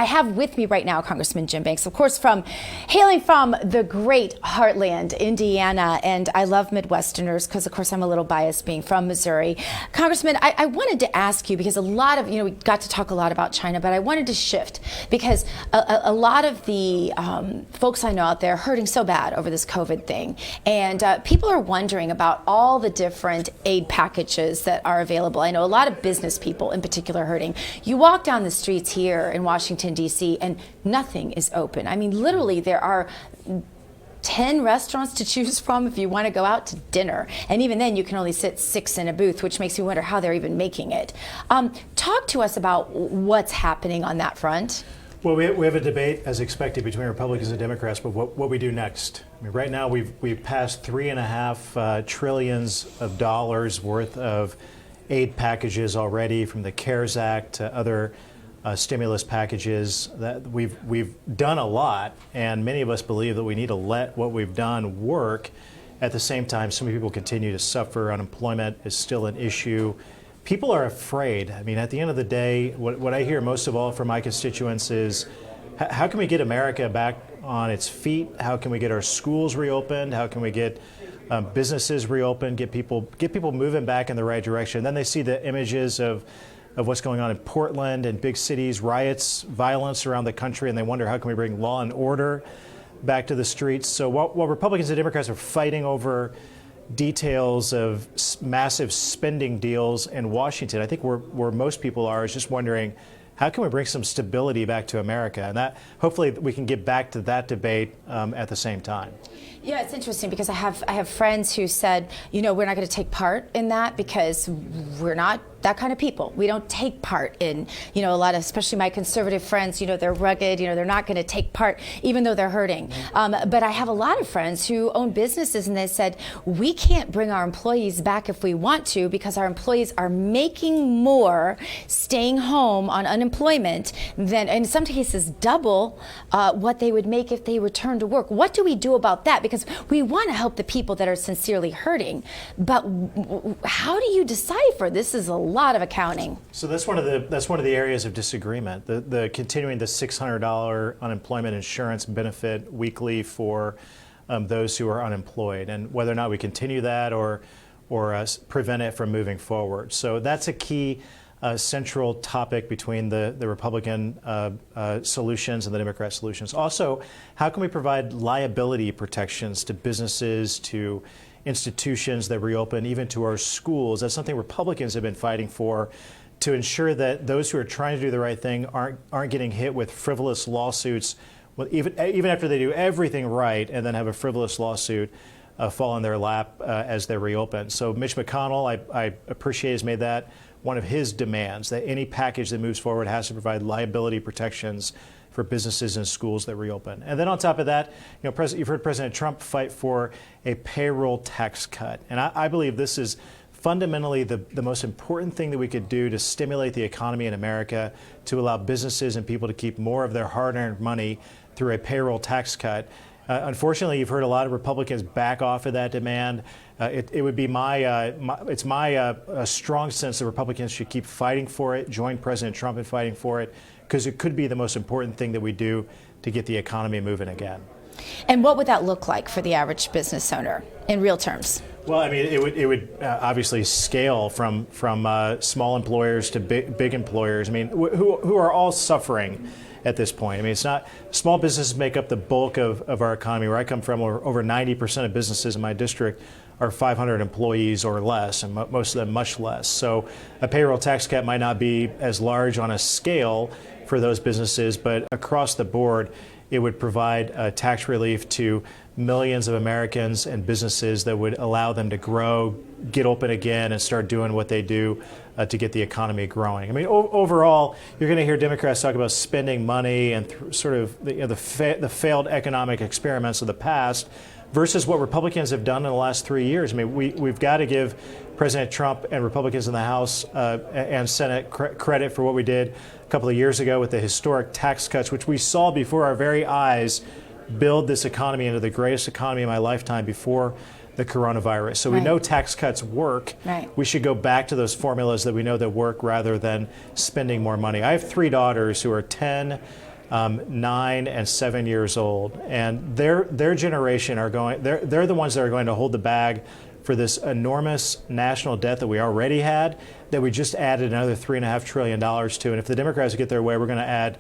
I have with me right now Congressman Jim Banks, of course, hailing from the great heartland, Indiana, and I love Midwesterners because, of course, I'm a little biased being from Missouri. Congressman, I wanted to ask you, because a lot of, we got to talk a lot about China, but I wanted to shift because a lot of the folks I know out there are hurting so bad over this COVID thing, and people are wondering about all the different aid packages that are available. I know a lot of business people in particular are hurting. You walk down the streets here in Washington, D.C., and nothing is open. I mean, literally, there are 10 restaurants to choose from if you want to go out to dinner. And even then, you can only sit 6 in a booth, which makes me wonder how they're even making it. Talk to us about what's happening on that front. Well, we have a debate, as expected, between Republicans and Democrats, but what we do next. I mean, right now, we've passed $3.5 trillion worth of aid packages already, from the CARES Act to other stimulus packages. That we've done a lot, and many of us believe that we need to let what we've done work. At the same time, so many people continue to suffer. Unemployment is still an issue. People are afraid. I mean, at the end of the day, what I hear most of all from my constituents is, how can we get America back on its feet? How can we get our schools reopened? How can we get businesses reopened? Get people moving back in the right direction? Then they see the images of what's going on in Portland and big cities, riots, violence around the country, and they wonder, how can we bring law and order back to the streets? So while Republicans and Democrats are fighting over details of massive spending deals in Washington, I think where most people are is just wondering, how can we bring some stability back to America? And that, hopefully, we can get back to that debate at the same time. Yeah, it's interesting because I have friends who said, we're not going to take part in that because we're not that kind of people. We don't take part in, a lot of, especially my conservative friends, they're rugged, they're not going to take part even though they're hurting. But I have a lot of friends who own businesses, and they said, we can't bring our employees back if we want to because our employees are making more staying home on unemployment than, in some cases, double what they would make if they returned to work. What do we do about that? Because we want to help the people that are sincerely hurting, but how do you decipher? This is a lot of accounting. So that's one of the areas of disagreement. The continuing the $600 unemployment insurance benefit weekly for those who are unemployed, and whether or not we continue that or prevent it from moving forward. So that's a key central topic between the Republican solutions and the Democrat solutions. Also, how can we provide liability protections to businesses, to institutions that reopen, even to our schools? That's something Republicans have been fighting for, to ensure that those who are trying to do the right thing aren't getting hit with frivolous lawsuits, even after they do everything right and then have a frivolous lawsuit fall in their lap as they reopen. So Mitch McConnell, I appreciate, has made that one of his demands, that any package that moves forward has to provide liability protections for businesses and schools that reopen. And then on top of that, you've heard President Trump fight for a payroll tax cut. And I believe this is fundamentally the most important thing that we could do to stimulate the economy in America, to allow businesses and people to keep more of their hard-earned money through a payroll tax cut. Unfortunately, you've heard a lot of Republicans back off of that demand. It would be my strong sense that Republicans should keep fighting for it, join President Trump in fighting for it, because it could be the most important thing that we do to get the economy moving again. And what would that look like for the average business owner in real terms? Well, I mean, it would obviously scale from small employers to big employers. I mean, who are all suffering at this point. I mean, it's not, small businesses make up the bulk of our economy. Where I come from, over 90% of businesses in my district are 500 employees or less, and most of them much less. So a payroll tax cut might not be as large on a scale for those businesses, but across the board, it would provide tax relief to millions of Americans and businesses that would allow them to grow, get open again, and start doing what they do to get the economy growing. I mean, overall, you're going to hear Democrats talk about spending money and sort of the failed economic experiments of the past versus what Republicans have done in the last 3 years. I mean, we've got to give President Trump and Republicans in the House and Senate credit for what we did a couple of years ago with the historic tax cuts, which we saw before our very eyes build this economy into the greatest economy of my lifetime before the coronavirus. So we know tax cuts work. Right. We should go back to those formulas that we know that work rather than spending more money. I have 3 daughters who are 10, 9 and 7 years old, and their generation are going. They're the ones that are going to hold the bag for this enormous national debt that we already had, that we just added another $3.5 trillion to. And if the Democrats get their way, we're going to add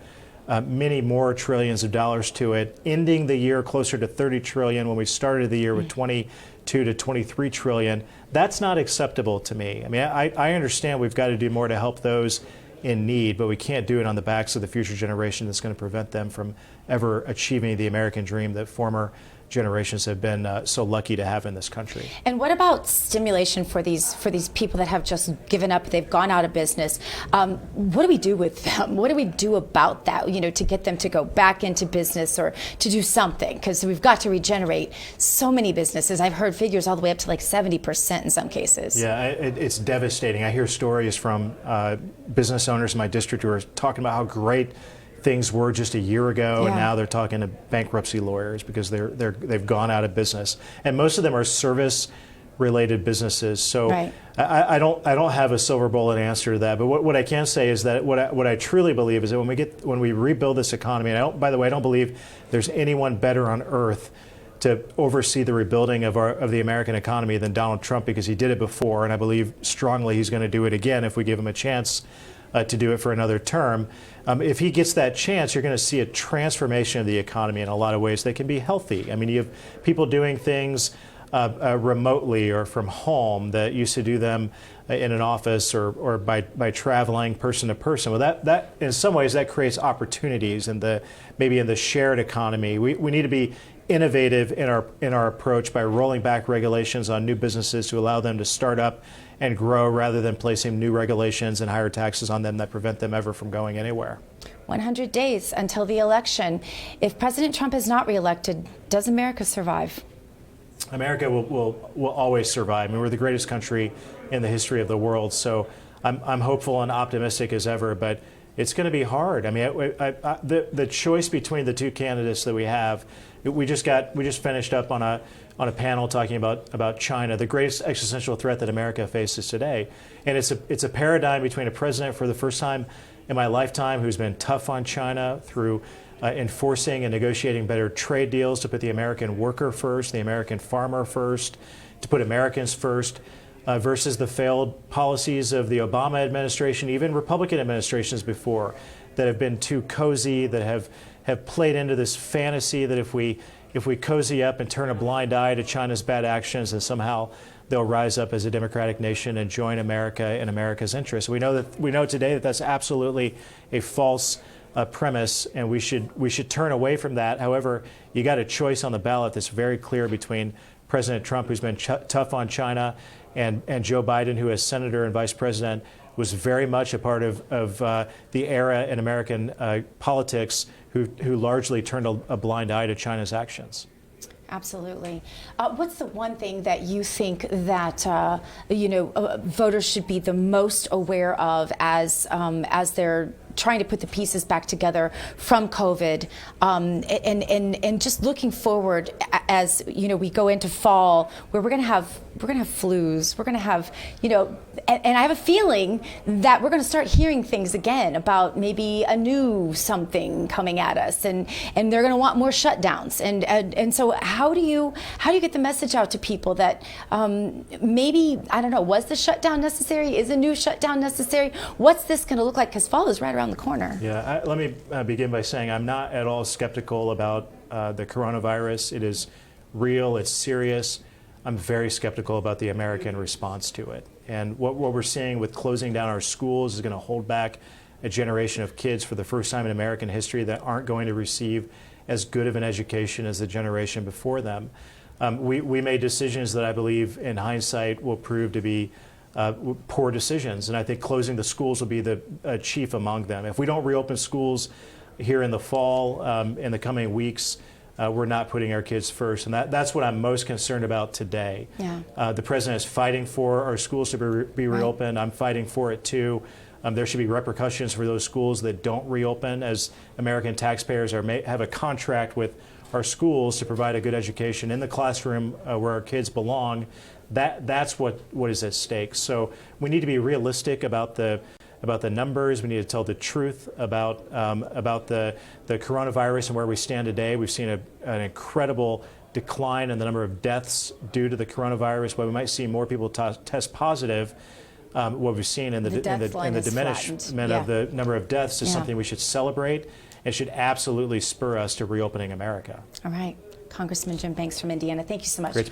many more trillions of dollars to it, ending the year closer to 30 trillion when we started the year with 22 to 23 trillion. That's not acceptable to me. I mean, I understand we've got to do more to help those in need, but we can't do it on the backs of the future generation that's going to prevent them from ever achieving the American dream that former generations have been so lucky to have in this country. And what about stimulation for these people that have just given up? They've gone out of business. What do we do with them? What do we do about that? You know, to get them to go back into business or to do something, because we've got to regenerate so many businesses. I've heard figures all the way up to like 70% in some cases. Yeah, it's devastating. I hear stories from business owners in my district who are talking about how great things were just a year ago, and now they're talking to bankruptcy lawyers because they've gone out of business, and most of them are service-related businesses. So I don't have a silver bullet answer to that. But what I can say is that what I truly believe is that when we rebuild this economy, and by the way, I don't believe there's anyone better on earth to oversee the rebuilding of the American economy than Donald Trump, because he did it before, and I believe strongly he's going to do it again if we give him a chance to do it for another term. If he gets that chance, you're going to see a transformation of the economy in a lot of ways that can be healthy. I mean, you have people doing things remotely or from home that used to do them in an office or by traveling person to person. Well, that in some ways that creates opportunities maybe in the shared economy. We need to be innovative in our approach by rolling back regulations on new businesses to allow them to start up and grow, rather than placing new regulations and higher taxes on them that prevent them ever from going anywhere. 100 days until the election. If President Trump is not reelected, does America survive? America will always survive. I mean, we're the greatest country in the history of the world, so I'm hopeful and optimistic as ever, but it's going to be hard. I mean, the choice between the two candidates that we have, we just finished up on a panel talking about China, the greatest existential threat that America faces today. And it's a paradigm between a president for the first time in my lifetime who's been tough on China through enforcing and negotiating better trade deals to put the American worker first, the American farmer first, to put Americans first, versus the failed policies of the Obama administration, even Republican administrations before, that have been too cozy, that have played into this fantasy that if we cozy up and turn a blind eye to China's bad actions, then somehow they'll rise up as a democratic nation and join America in America's interests. We know today that that's absolutely a false premise, and we should turn away from that. However, you got a choice on the ballot that's very clear between President Trump, who's been tough on China, and Joe Biden, who as senator and vice president was very much a part of the era in American politics who largely turned a blind eye to China's actions. Absolutely. What's the one thing that you think that voters should be the most aware of as they're trying to put the pieces back together from COVID, and just looking forward as we go into fall, where we're going to have flus, we're going to have and I have a feeling that we're going to start hearing things again about maybe a new something coming at us, and they're going to want more shutdowns, and so how do you get the message out to people that maybe, I don't know, was the shutdown necessary? Is a new shutdown necessary? What's this going to look like? Because fall is right around the corner. Yeah, let me begin by saying I'm not at all skeptical about the coronavirus. It is real, it's serious. I'm very skeptical about the American response to it. And what we're seeing with closing down our schools is going to hold back a generation of kids for the first time in American history that aren't going to receive as good of an education as the generation before them. We made decisions that I believe in hindsight will prove to be poor decisions, and I think closing the schools will be the chief among them. If we don't reopen schools here in the fall, in the coming weeks, we're not putting our kids first, and that's what I'm most concerned about today. Yeah. The president is fighting for our schools to be reopened. I'm fighting for it too. There should be repercussions for those schools that don't reopen, as American taxpayers have a contract with our schools to provide a good education in the classroom where our kids belong. That's what is at stake. So we need to be realistic about the about the numbers. We need to tell the truth about the coronavirus and where we stand today. We've seen an incredible decline in the number of deaths due to the coronavirus. While we might see more people test positive, what we've seen in the diminishment of the number of deaths is something we should celebrate. It should absolutely spur us to reopening America. All right. Congressman Jim Banks from Indiana, thank you so much. Great.